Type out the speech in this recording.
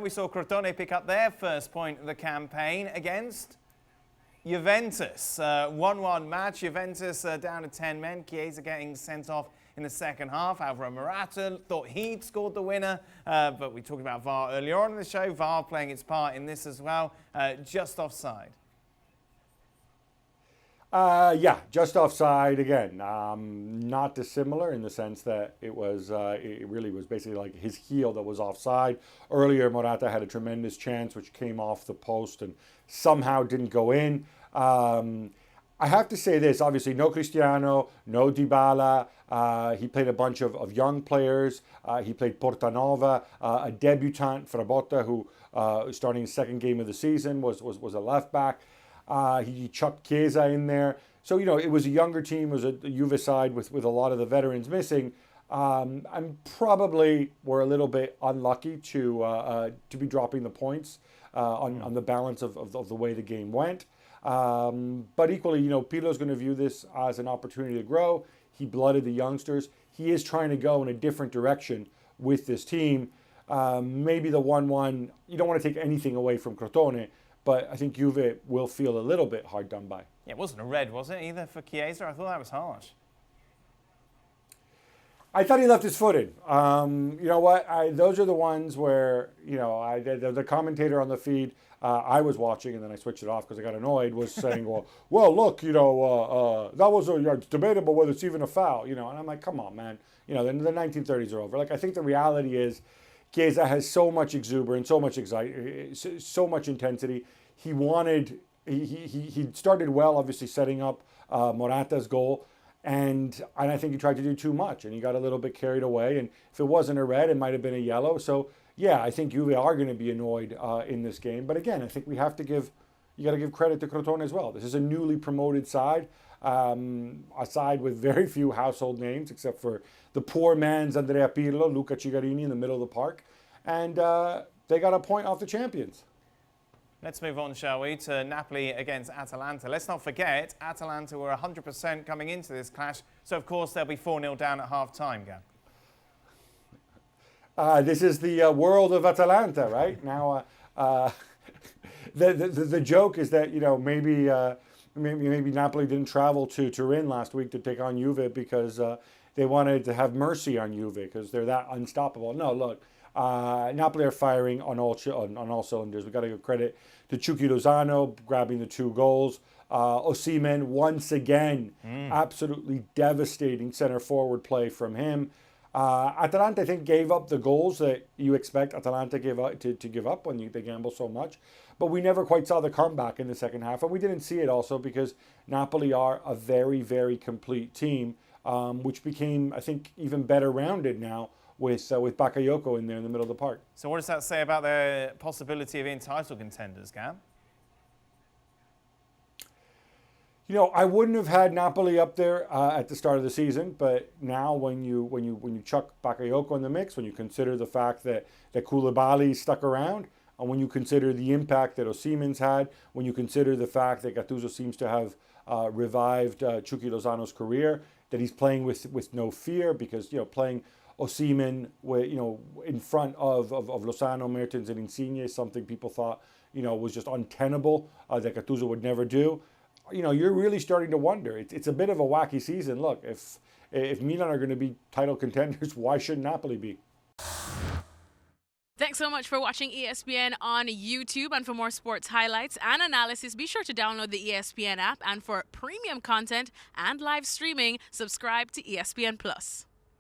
We saw Crotone pick up their first point of the campaign against Juventus. 1-1 match. Juventus down to 10 men. Chiesa getting sent off in the second half. Alvaro Morata thought he'd scored the winner, but we talked about VAR earlier on in the show. VAR playing its part in this as well. Just offside. Yeah, just offside again. Not dissimilar in the sense that it really was basically like his heel that was offside. Earlier, Morata had a tremendous chance which came off the post and somehow didn't go in. I have to say this, obviously no Cristiano, no Dybala. He played a bunch of young players. He played Portanova, a debutant, Frabotta, who starting his second game of the season was a left back. He chucked Chiesa in there. So, you know, it was a younger team. It was a Juve side with a lot of the veterans missing. And probably were a little bit unlucky to be dropping the points on the balance of the way the game went. But equally, you know, Pirlo's going to view this as an opportunity to grow. He blooded the youngsters. He is trying to go in a different direction with this team. Maybe the 1-1, you don't want to take anything away from Crotone, but I think Juve will feel a little bit hard done by. Yeah, it wasn't a red, was it, either for Chiesa? I thought that was harsh. I thought he left his foot in. You know what? Those are the ones where, you know, the commentator on the feed, I was watching and then I switched it off because I got annoyed, was saying, well, look, you know, that was it's debatable whether it's even a foul, you know. And I'm like, come on, man. You know, the 1930s are over. Like, I think the reality is Chiesa has so much exuberance, so much so much intensity. He started well, obviously setting up Morata's goal, and I think he tried to do too much, and he got a little bit carried away. And if it wasn't a red, it might have been a yellow. So yeah, I think Juve are going to be annoyed in this game. But again, I think you got to give credit to Crotone as well. This is a newly promoted side, a side with very few household names, except for the poor man's Andrea Pirlo, Luca Cigarini in the middle of the park. And they got a point off the champions. Let's move on, shall we, to Napoli against Atalanta. Let's not forget, Atalanta were 100% coming into this clash. So, of course, they'll be 4-0 down at half-time, Gab. This is the world of Atalanta, right? Now, the joke is that, you know, maybe Napoli didn't travel to Turin last week to take on Juve because they wanted to have mercy on Juve because they're that unstoppable. No, look, Napoli are firing on all cylinders. We've got to give credit to Chucky Lozano grabbing the 2 goals. Osimhen, once again, absolutely devastating center forward play from him. Atalanta, I think, gave up the goals that you expect Atalanta to give up when they gamble so much. But we never quite saw the comeback in the second half. And we didn't see it also because Napoli are a very, very complete team, which became, I think, even better rounded now with Bakayoko in there in the middle of the park. So what does that say about the possibility of being title contenders, Gab? You know, I wouldn't have had Napoli up there at the start of the season, but now when you chuck Bakayoko in the mix, when you consider the fact that Koulibaly stuck around, and when you consider the impact that Osimhen's had, when you consider the fact that Gattuso seems to have revived Chucky Lozano's career, that he's playing with no fear because, you know, playing Osimhen, you know, in front of Lozano, Mertens, and Insigne is something people thought, you know, was just untenable, that Gattuso would never do. You know, you're really starting to wonder. It's a bit of a wacky season. Look, if Milan are going to be title contenders, why shouldn't Napoli be? Thanks so much for watching ESPN on YouTube. And for more sports highlights and analysis, be sure to download the ESPN app. And for premium content and live streaming, subscribe to ESPN Plus.